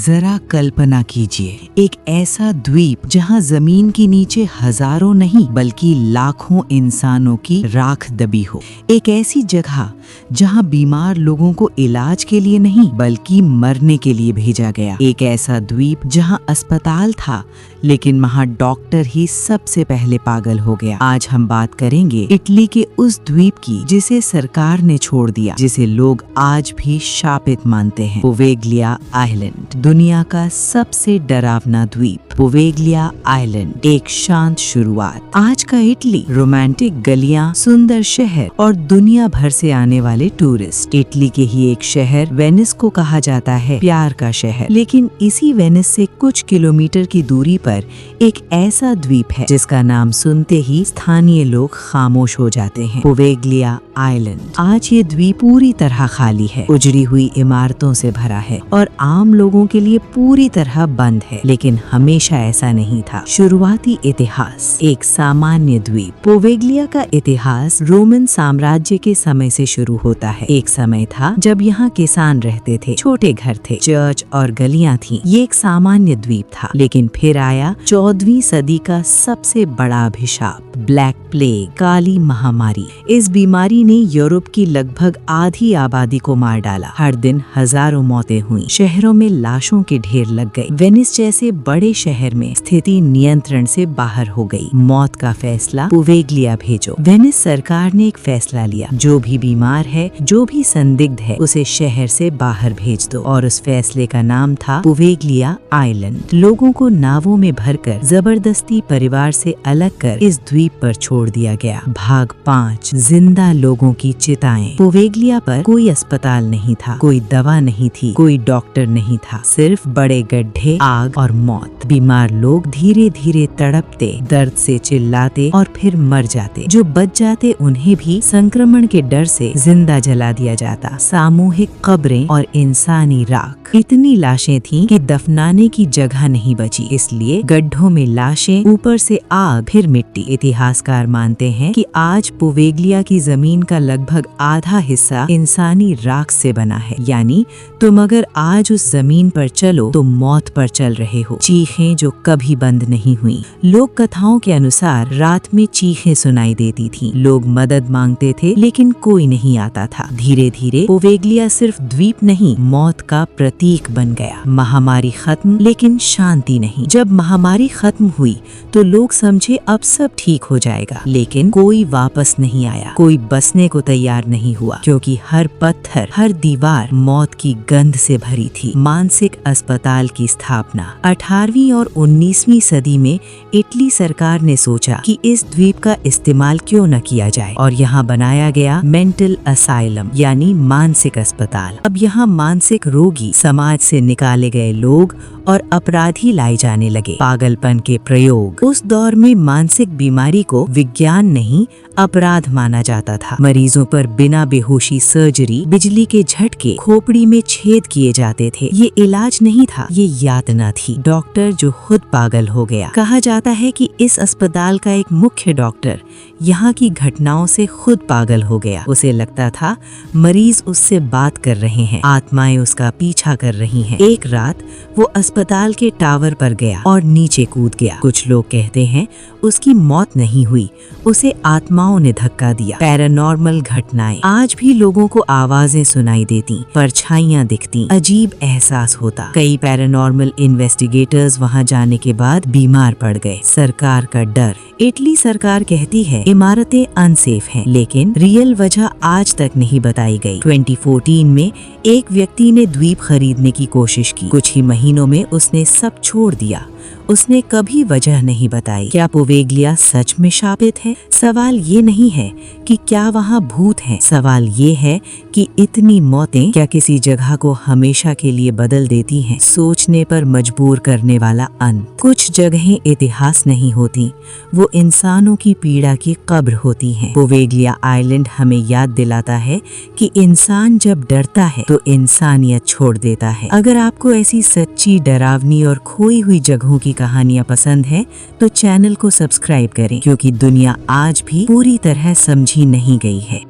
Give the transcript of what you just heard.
जरा कल्पना कीजिए, एक ऐसा द्वीप जहां जमीन के नीचे हजारों नहीं बल्कि लाखों इंसानों की राख दबी हो। एक ऐसी जगह जहां बीमार लोगों को इलाज के लिए नहीं बल्कि मरने के लिए भेजा गया। एक ऐसा द्वीप जहां अस्पताल था लेकिन वहां डॉक्टर ही सबसे पहले पागल हो गया। आज हम बात करेंगे इटली के उस द्वीप की जिसे सरकार ने छोड़ दिया, जिसे लोग आज भी शापित मानते हैं, पोवेगलिया आइलैंड। दुनिया का सबसे डरावना द्वीप पोवेगलिया आइलैंड, एक शांत शुरुआत। आज का इटली, रोमांटिक गलियां, सुंदर शहर और दुनिया भर से आने वाले टूरिस्ट। इटली के ही एक शहर वेनिस को कहा जाता है प्यार का शहर, लेकिन इसी वेनिस से कुछ किलोमीटर की दूरी पर एक ऐसा द्वीप है जिसका नाम सुनते ही स्थानीय लोग खामोश हो जाते हैं, पोवेगलिया आइलैंड। आज ये द्वीप पूरी तरह खाली है, उजड़ी हुई इमारतों से भरा है और आम लोगों के लिए पूरी तरह बंद है। लेकिन हमेशा ऐसा नहीं था। शुरुआती इतिहास, एक सामान्य द्वीप। पोवेगलिया का इतिहास रोमन साम्राज्य के समय से शुरू होता है। एक समय था जब यहाँ किसान रहते थे, छोटे घर थे, चर्च और गलियां थी। ये एक सामान्य द्वीप था, लेकिन फिर आया 14वीं सदी का सबसे बड़ा अभिशाप, ब्लैक प्लेग, काली महामारी। इस बीमारी ने यूरोप की लगभग आधी आबादी को मार डाला। हर दिन हजारों मौतें हुई, शहरों में लाशों के ढेर लग गए। वेनिस जैसे बड़े शहर में स्थिति नियंत्रण से बाहर हो गई। मौत का फैसला, पोवेगलिया भेजो। वेनिस सरकार ने एक फैसला लिया, जो भी बीमार है, जो भी संदिग्ध है, उसे शहर से बाहर भेज दो। और उस फैसले का नाम था पोवेगलिया आइलैंड। लोगों को नावों में भरकर जबरदस्ती परिवार से अलग कर इस द्वीप पर छोड़ दिया गया। भाग 5, जिंदा लोगों की चिताएं। पोवेगलिया पर कोई अस्पताल नहीं था, कोई दवा नहीं थी, कोई डॉक्टर नहीं था, सिर्फ बड़े गड्ढे, आग और मौत। बीमार लोग धीरे धीरे तड़पते, दर्द से चिल्लाते और फिर मर जाते। जो बच जाते उन्हें भी संक्रमण के डर से जिंदा जला दिया जाता। सामूहिक कब्रें और इंसानी राख। इतनी लाशें थीं कि दफनाने की जगह नहीं बची, इसलिए गड्ढों में लाशें, ऊपर से आग, फिर मिट्टी। इतिहासकार मानते हैं कि आज पोवेगलिया की जमीन का लगभग आधा हिस्सा इंसानी राख से बना है। यानी तुम अगर आज उस जमीन पर चलो तो मौत पर चल रहे हो। चीखें जो कभी बंद नहीं हुई। लोक कथाओं के अनुसार रात में चीखें सुनाई देती थीं। लोग मदद मांगते थे लेकिन कोई नहीं आता था। धीरे धीरे पोवेगलिया सिर्फ द्वीप नहीं, मौत का प्रतीक बन गया। महामारी खत्म, लेकिन शांति नहीं। जब महामारी खत्म हुई तो लोग समझे अब सब ठीक हो जाएगा, लेकिन कोई वापस नहीं आया। कोई बसने को तैयार नहीं हुआ, क्योंकि हर पत्थर, हर दीवार मौत की गंध से भरी थी। मानसिक अस्पताल की स्थापना। 18वीं और 19वीं सदी में इटली सरकार ने सोचा कि इस द्वीप का इस्तेमाल क्यों न किया जाए, और यहाँ बनाया गया मेंटल असाइलम, यानी मानसिक अस्पताल। अब यहाँ मानसिक रोगी, समाज से निकाले गए लोग और अपराधी लाए जाने लगे। पागलपन के प्रयोग। उस दौर में मानसिक बीमारी को विज्ञान नहीं, अपराध माना जाता था। मरीजों पर बिना बेहोशी सर्जरी, बिजली के झटके, खोपड़ी में छेद किए जाते थे। ये इलाज नहीं था, ये यातना थी। डॉक्टर जो खुद पागल हो गया। कहा जाता है कि इस अस्पताल का एक मुख्य डॉक्टर यहाँ की घटनाओं से खुद पागल हो गया। उसे लगता था मरीज उससे बात कर रहे हैं, आत्माएं उसका पीछा कर रही हैं। एक रात वो अस्पताल के टावर पर गया और नीचे कूद गया। कुछ लोग कहते हैं उसकी मौत नहीं हुई, उसे आत्माओं ने धक्का दिया। पैरानॉर्मल घटनाएं। आज भी लोगों को आवाजें सुनाई देती, परछाइयां दिखती, अजीब एहसास होता। कई पैरानॉर्मल इन्वेस्टिगेटर्स वहां जाने के बाद बीमार पड़ गए। सरकार का डर। इटली सरकार कहती है इमारतें अनसेफ हैं, लेकिन रियल वजह आज तक नहीं बताई गई। 2014 में एक व्यक्ति ने द्वीप खरीदने की कोशिश की। कुछ ही महीनों में उसने सब छोड़ दिया। उसने कभी वजह नहीं बताई। क्या पोवेगलिया सच में शापित है? सवाल ये नहीं है कि क्या वहाँ भूत हैं। सवाल ये है कि इतनी मौतें क्या किसी जगह को हमेशा के लिए बदल देती हैं? सोचने पर मजबूर करने वाला अंत। कुछ जगहें इतिहास नहीं होती, वो इंसानों की पीड़ा की कब्र होती हैं। पोवेगलिया आइलैंड हमें याद दिलाता है कि इंसान जब डरता है तो इंसानियत छोड़ देता है। अगर आपको ऐसी सच्ची, डरावनी और खोई हुई जगहों की कहानियां पसंद है तो चैनल को सब्सक्राइब करें, क्योंकि दुनिया आज भी पूरी तरह समझी नहीं गई है।